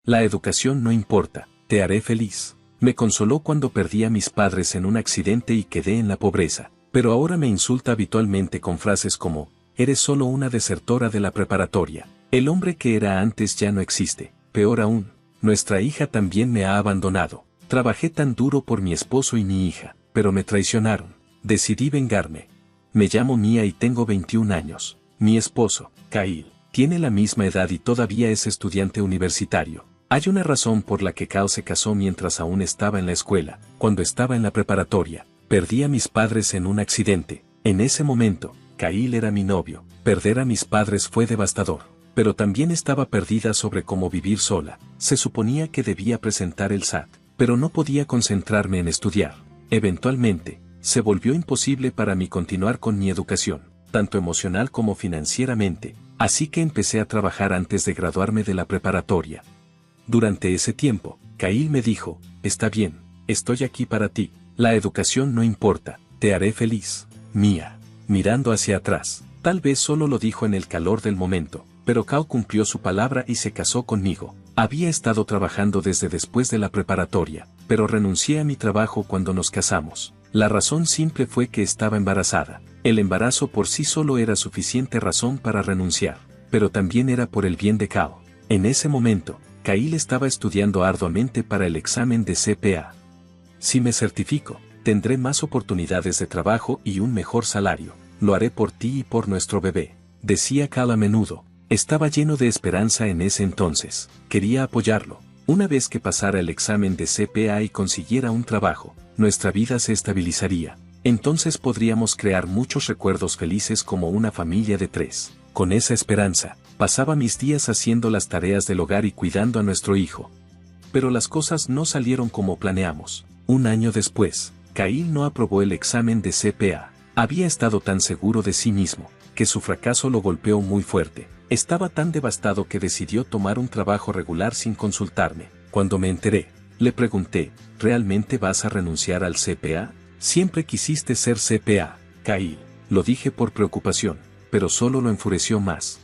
La educación no importa, te haré feliz. Me consoló cuando perdí a mis padres en un accidente y quedé en la pobreza, pero ahora me insulta habitualmente con frases como, eres solo una desertora de la preparatoria. El hombre que era antes ya no existe. Peor aún, nuestra hija también me ha abandonado. Trabajé tan duro por mi esposo y mi hija, pero me traicionaron. Decidí vengarme. Me llamo Mia y tengo 21 años. Mi esposo, Kyle, tiene la misma edad y todavía es estudiante universitario. Hay una razón por la que Kyle se casó mientras aún estaba en la escuela. Cuando estaba en la preparatoria, perdí a mis padres en un accidente. En ese momento, Kyle era mi novio. Perder a mis padres fue devastador, pero también estaba perdida sobre cómo vivir sola. Se suponía que debía presentar el SAT, pero no podía concentrarme en estudiar. Eventualmente, se volvió imposible para mí continuar con mi educación, tanto emocional como financieramente, así que empecé a trabajar antes de graduarme de la preparatoria. Durante ese tiempo, Kyle me dijo, está bien, estoy aquí para ti, la educación no importa, te haré feliz, Mia. Mirando hacia atrás, tal vez solo lo dijo en el calor del momento, pero Kyle cumplió su palabra y se casó conmigo. Había estado trabajando desde después de la preparatoria, pero renuncié a mi trabajo cuando nos casamos. La razón simple fue que estaba embarazada. El embarazo por sí solo era suficiente razón para renunciar, pero también era por el bien de Kyle. En ese momento, Kyle estaba estudiando arduamente para el examen de CPA. Si me certifico, tendré más oportunidades de trabajo y un mejor salario. Lo haré por ti y por nuestro bebé, decía Kyle a menudo. Estaba lleno de esperanza en ese entonces. Quería apoyarlo. Una vez que pasara el examen de CPA y consiguiera un trabajo, nuestra vida se estabilizaría. Entonces podríamos crear muchos recuerdos felices como una familia de 3. Con esa esperanza, pasaba mis días haciendo las tareas del hogar y cuidando a nuestro hijo. Pero las cosas no salieron como planeamos. Un año después, Kyle no aprobó el examen de CPA. Había estado tan seguro de sí mismo, que su fracaso lo golpeó muy fuerte. Estaba tan devastado que decidió tomar un trabajo regular sin consultarme. Cuando me enteré, le pregunté, ¿realmente vas a renunciar al CPA? Siempre quisiste ser CPA, Kyle. Lo dije por preocupación, pero solo lo enfureció más.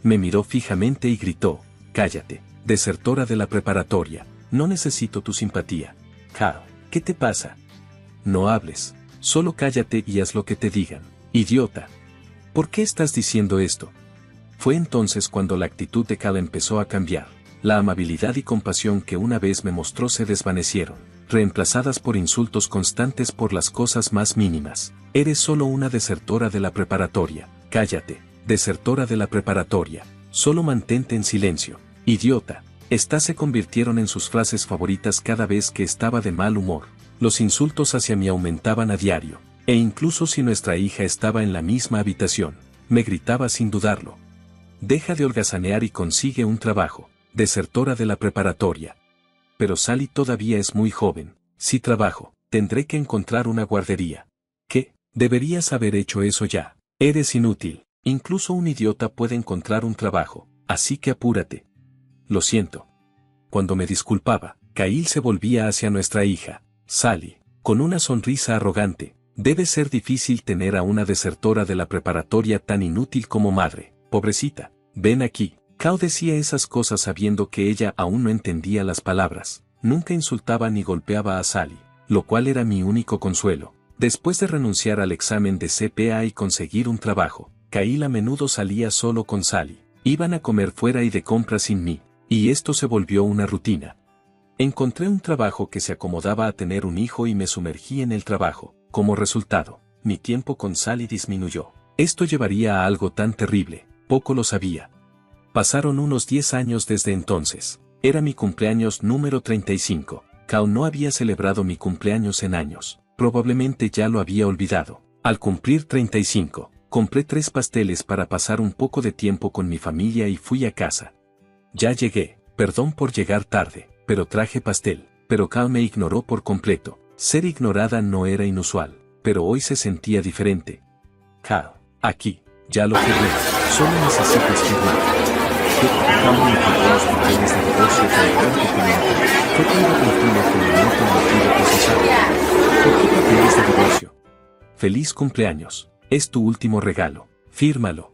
Me miró fijamente y gritó, cállate, desertora de la preparatoria, no necesito tu simpatía. Kyle, ¿qué te pasa? No hables, solo cállate y haz lo que te digan. Idiota. ¿Por qué estás diciendo esto? Fue entonces cuando la actitud de Kyle empezó a cambiar. La amabilidad y compasión que una vez me mostró se desvanecieron, reemplazadas por insultos constantes por las cosas más mínimas. Eres solo una desertora de la preparatoria. Cállate, desertora de la preparatoria. Solo mantente en silencio. Idiota. Estas se convirtieron en sus frases favoritas cada vez que estaba de mal humor. Los insultos hacia mí aumentaban a diario, e incluso si nuestra hija estaba en la misma habitación, me gritaba sin dudarlo. Deja de holgazanear y consigue un trabajo, desertora de la preparatoria. Pero Sally todavía es muy joven. Si trabajo, tendré que encontrar una guardería. ¿Qué? Deberías haber hecho eso ya. Eres inútil. Incluso un idiota puede encontrar un trabajo, así que apúrate. Lo siento. Cuando me disculpaba, Kyle se volvía hacia nuestra hija, Sally, con una sonrisa arrogante. Debe ser difícil tener a una desertora de la preparatoria tan inútil como madre. Pobrecita, ven aquí. Kyle decía esas cosas sabiendo que ella aún no entendía las palabras. Nunca insultaba ni golpeaba a Sally, lo cual era mi único consuelo. Después de renunciar al examen de CPA y conseguir un trabajo, Kyle a menudo salía solo con Sally. Iban a comer fuera y de compras sin mí, y esto se volvió una rutina. Encontré un trabajo que se acomodaba a tener un hijo y me sumergí en el trabajo. Como resultado, mi tiempo con Sally disminuyó. Esto llevaría a algo tan terrible, poco lo sabía. Pasaron unos 10 años desde entonces. Era mi cumpleaños número 35. Kyle no había celebrado mi cumpleaños en años. Probablemente ya lo había olvidado. Al cumplir 35, compré 3 pasteles para pasar un poco de tiempo con mi familia y fui a casa. Ya llegué, perdón por llegar tarde, pero traje pastel. Pero Kyle me ignoró por completo. Ser ignorada no era inusual, pero hoy se sentía diferente. Kyle, aquí, ya lo firmé, solo necesitas firmar. Kyle me entregó los papeles de divorcio con tanto documento. Fue tan repentino que no pude procesarlo. ¿Por qué papeles de divorcio? Feliz cumpleaños, es tu último regalo, fírmalo.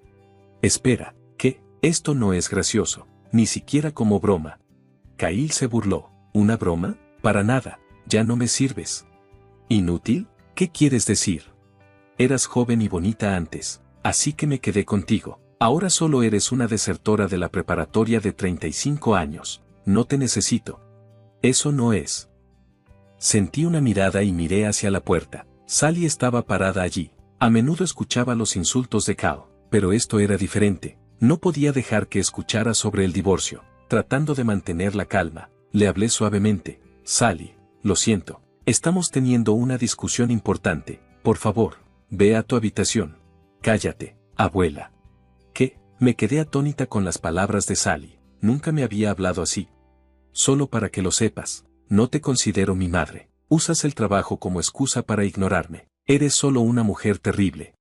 Espera, ¿qué? Esto no es gracioso, ni siquiera como broma. Kyle se burló. ¿Una broma? Para nada, ya no me sirves. ¿Inútil? ¿Qué quieres decir? Eras joven y bonita antes, así que me quedé contigo. Ahora solo eres una desertora de la preparatoria de 35 años. No te necesito. Eso no es. Sentí una mirada y miré hacia la puerta. Sally estaba parada allí. A menudo escuchaba los insultos de Kao, pero esto era diferente. No podía dejar que escuchara sobre el divorcio. Tratando de mantener la calma, le hablé suavemente. Sally, lo siento. Estamos teniendo una discusión importante. Por favor, ve a tu habitación. Cállate, abuela. ¿Qué? Me quedé atónita con las palabras de Sally. Nunca me había hablado así. Solo para que lo sepas, no te considero mi madre. Usas el trabajo como excusa para ignorarme. Eres solo una mujer terrible.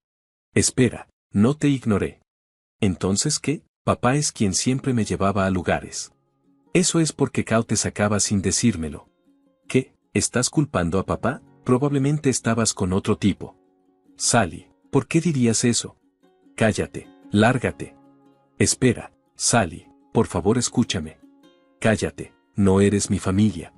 Espera, no te ignoré. ¿Entonces qué? Papá es quien siempre me llevaba a lugares. Eso es porque Kao te sacaba sin decírmelo. ¿Qué? ¿Estás culpando a papá? Probablemente estabas con otro tipo. Sally, ¿por qué dirías eso? Cállate, lárgate. Espera, Sally, por favor escúchame. Cállate, no eres mi familia.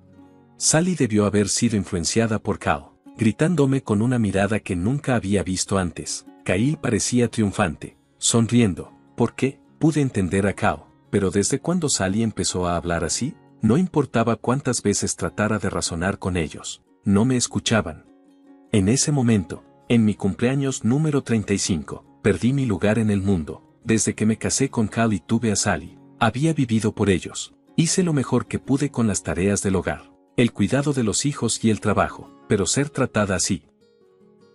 Sally debió haber sido influenciada por Kao, gritándome con una mirada que nunca había visto antes. Kyle parecía triunfante, sonriendo. ¿Por qué? Pude entender a Kao, pero ¿desde cuándo Sally empezó a hablar así? No importaba cuántas veces tratara de razonar con ellos, no me escuchaban. En ese momento, en mi cumpleaños número 35, perdí mi lugar en el mundo. Desde que me casé con Kyle y tuve a Sally, había vivido por ellos. Hice lo mejor que pude con las tareas del hogar, el cuidado de los hijos y el trabajo, pero ser tratada así.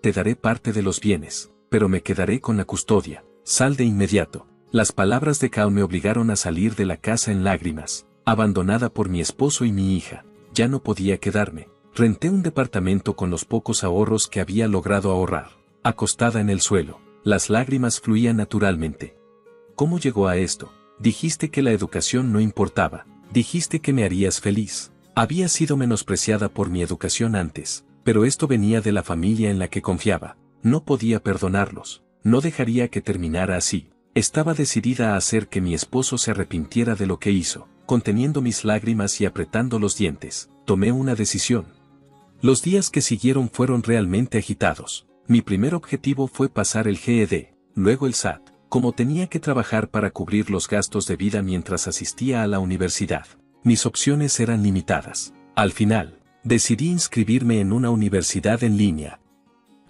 Te daré parte de los bienes, pero me quedaré con la custodia. Sal de inmediato. Las palabras de Kao me obligaron a salir de la casa en lágrimas, abandonada por mi esposo y mi hija. Ya no podía quedarme. Renté un departamento con los pocos ahorros que había logrado ahorrar. Acostada en el suelo, las lágrimas fluían naturalmente. ¿Cómo llegó a esto? Dijiste que la educación no importaba. Dijiste que me harías feliz. Había sido menospreciada por mi educación antes, pero esto venía de la familia en la que confiaba. No podía perdonarlos. No dejaría que terminara así. Estaba decidida a hacer que mi esposo se arrepintiera de lo que hizo. Conteniendo mis lágrimas y apretando los dientes, tomé una decisión. Los días que siguieron fueron realmente agitados. Mi primer objetivo fue pasar el GED, luego el SAT. Como tenía que trabajar para cubrir los gastos de vida mientras asistía a la universidad, mis opciones eran limitadas. Al final, decidí inscribirme en una universidad en línea.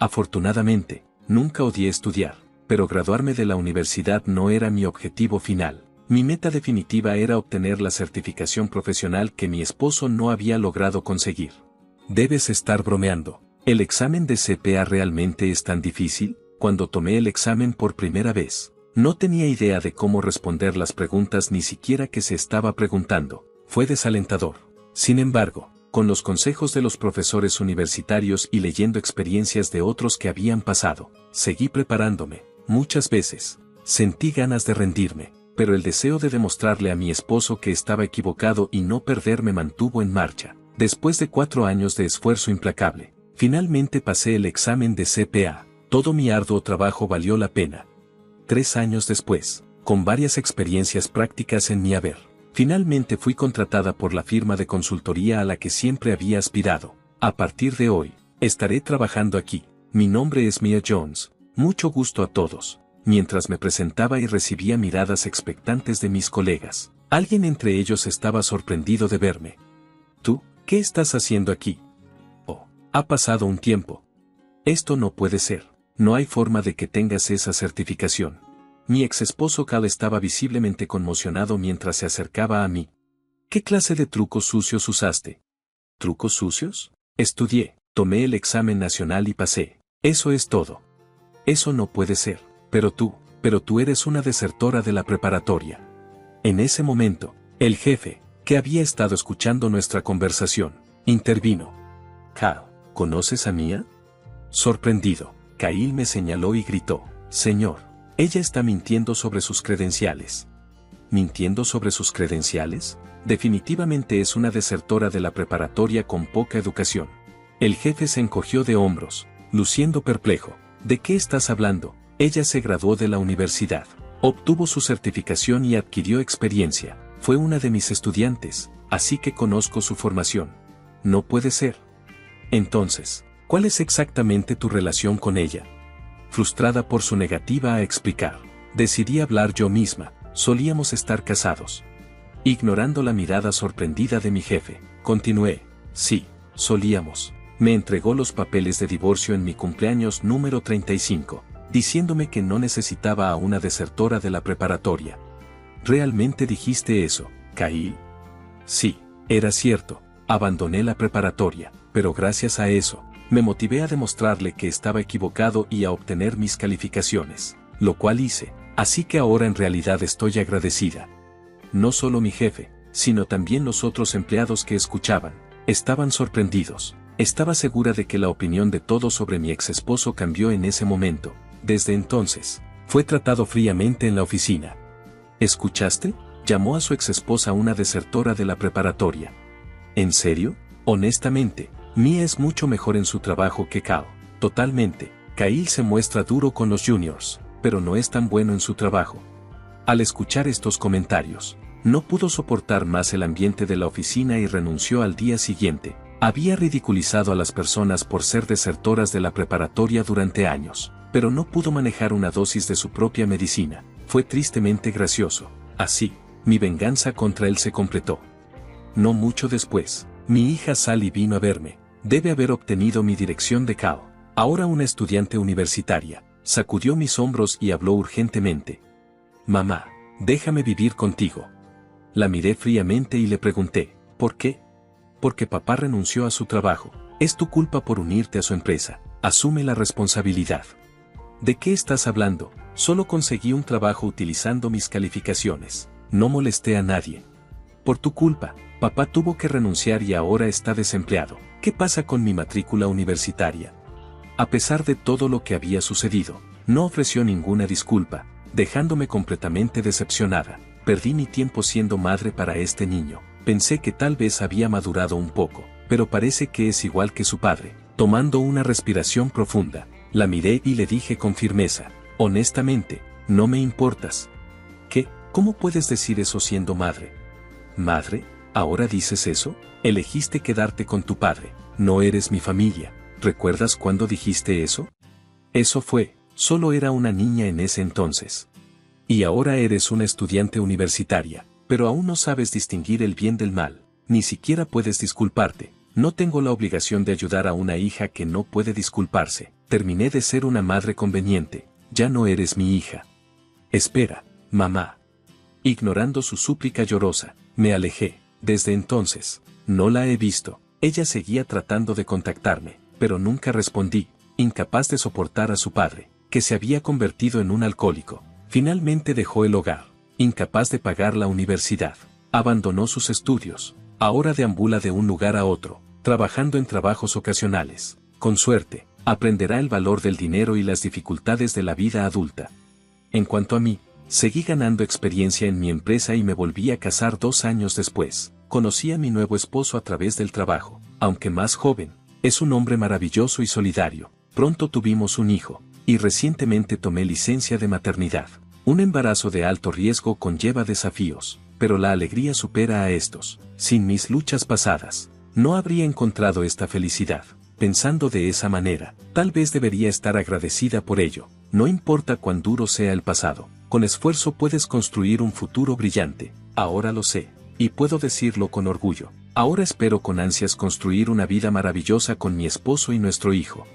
Afortunadamente, nunca odié estudiar, pero graduarme de la universidad no era mi objetivo final. Mi meta definitiva era obtener la certificación profesional que mi esposo no había logrado conseguir. Debes estar bromeando. ¿El examen de CPA realmente es tan difícil? Cuando tomé el examen por primera vez, no tenía idea de cómo responder las preguntas ni siquiera que se estaba preguntando. Fue desalentador. Sin embargo, con los consejos de los profesores universitarios y leyendo experiencias de otros que habían pasado, seguí preparándome. Muchas veces, sentí ganas de rendirme, pero el deseo de demostrarle a mi esposo que estaba equivocado y no perder me mantuvo en marcha. Después de 4 años de esfuerzo implacable, finalmente pasé el examen de CPA. Todo mi arduo trabajo valió la pena. 3 años después, con varias experiencias prácticas en mi haber, finalmente fui contratada por la firma de consultoría a la que siempre había aspirado. A partir de hoy, estaré trabajando aquí. Mi nombre es Mia Jones. Mucho gusto a todos. Mientras me presentaba y recibía miradas expectantes de mis colegas, alguien entre ellos estaba sorprendido de verme. ¿Tú? ¿Qué estás haciendo aquí? Oh, ha pasado un tiempo. Esto no puede ser. No hay forma de que tengas esa certificación. Mi ex esposo Cal estaba visiblemente conmocionado mientras se acercaba a mí. ¿Qué clase de trucos sucios usaste? ¿Trucos sucios? Estudié, tomé el examen nacional y pasé. Eso es todo. Eso no puede ser. Pero tú eres una desertora de la preparatoria. En ese momento, el jefe, que había estado escuchando nuestra conversación, intervino. Cal, ¿conoces a Mia? Sorprendido, Kyle me señaló y gritó, «Señor, ella está mintiendo sobre sus credenciales». ¿Mintiendo sobre sus credenciales? Definitivamente es una desertora de la preparatoria con poca educación. El jefe se encogió de hombros, luciendo perplejo. ¿De qué estás hablando? Ella se graduó de la universidad, obtuvo su certificación y adquirió experiencia. Fue una de mis estudiantes, así que conozco su formación. No puede ser. Entonces, ¿cuál es exactamente tu relación con ella? Frustrada por su negativa a explicar, decidí hablar yo misma. Solíamos estar casados. Ignorando la mirada sorprendida de mi jefe, continué. Sí, solíamos. Me entregó los papeles de divorcio en mi cumpleaños número 35, diciéndome que no necesitaba a una desertora de la preparatoria. ¿Realmente dijiste eso, Kyle? Sí, era cierto. Abandoné la preparatoria, pero gracias a eso, me motivé a demostrarle que estaba equivocado y a obtener mis calificaciones, lo cual hice, así que ahora en realidad estoy agradecida. No solo mi jefe, sino también los otros empleados que escuchaban, estaban sorprendidos. Estaba segura de que la opinión de todos sobre mi ex esposo cambió en ese momento. Desde entonces, fue tratado fríamente en la oficina. ¿Escuchaste? Llamó a su ex esposa una desertora de la preparatoria. ¿En serio? Honestamente, Mia es mucho mejor en su trabajo que Cal. Totalmente. Kyle se muestra duro con los juniors, pero no es tan bueno en su trabajo. Al escuchar estos comentarios, no pudo soportar más el ambiente de la oficina y renunció al día siguiente. Había ridiculizado a las personas por ser desertoras de la preparatoria durante años, pero no pudo manejar una dosis de su propia medicina. Fue tristemente gracioso. Así, mi venganza contra él se completó. No mucho después, mi hija Sally vino a verme. Debe haber obtenido mi dirección de Cal. Ahora una estudiante universitaria. Sacudió mis hombros y habló urgentemente. Mamá, déjame vivir contigo. La miré fríamente y le pregunté, ¿por qué? Porque papá renunció a su trabajo. Es tu culpa por unirte a su empresa. Asume la responsabilidad. ¿De qué estás hablando? Solo conseguí un trabajo utilizando mis calificaciones. No molesté a nadie. Por tu culpa, papá tuvo que renunciar y ahora está desempleado. ¿Qué pasa con mi matrícula universitaria? A pesar de todo lo que había sucedido, no ofreció ninguna disculpa, dejándome completamente decepcionada. Perdí mi tiempo siendo madre para este niño. Pensé que tal vez había madurado un poco, pero parece que es igual que su padre. Tomando una respiración profunda, la miré y le dije con firmeza, honestamente, no me importas. ¿Qué? ¿Cómo puedes decir eso siendo madre? ¿Madre? ¿Ahora dices eso? Elegiste quedarte con tu padre, no eres mi familia. ¿Recuerdas cuándo dijiste eso? Eso fue, solo era una niña en ese entonces. Y ahora eres una estudiante universitaria, pero aún no sabes distinguir el bien del mal, ni siquiera puedes disculparte. No tengo la obligación de ayudar a una hija que no puede disculparse. Terminé de ser una madre conveniente, ya no eres mi hija. Espera, mamá. Ignorando su súplica llorosa, me alejé. Desde entonces, no la he visto. Ella seguía tratando de contactarme, pero nunca respondí, incapaz de soportar a su padre, que se había convertido en un alcohólico. Finalmente dejó el hogar, incapaz de pagar la universidad. Abandonó sus estudios. Ahora deambula de un lugar a otro, trabajando en trabajos ocasionales. Con suerte, aprenderá el valor del dinero y las dificultades de la vida adulta. En cuanto a mí, seguí ganando experiencia en mi empresa y me volví a casar 2 años después. Conocí a mi nuevo esposo a través del trabajo, aunque más joven. Es un hombre maravilloso y solidario. Pronto tuvimos un hijo, y recientemente tomé licencia de maternidad. Un embarazo de alto riesgo conlleva desafíos, pero la alegría supera a estos. Sin mis luchas pasadas, no habría encontrado esta felicidad. Pensando de esa manera, tal vez debería estar agradecida por ello. No importa cuán duro sea el pasado, con esfuerzo puedes construir un futuro brillante. Ahora lo sé, y puedo decirlo con orgullo. Ahora espero con ansias construir una vida maravillosa con mi esposo y nuestro hijo.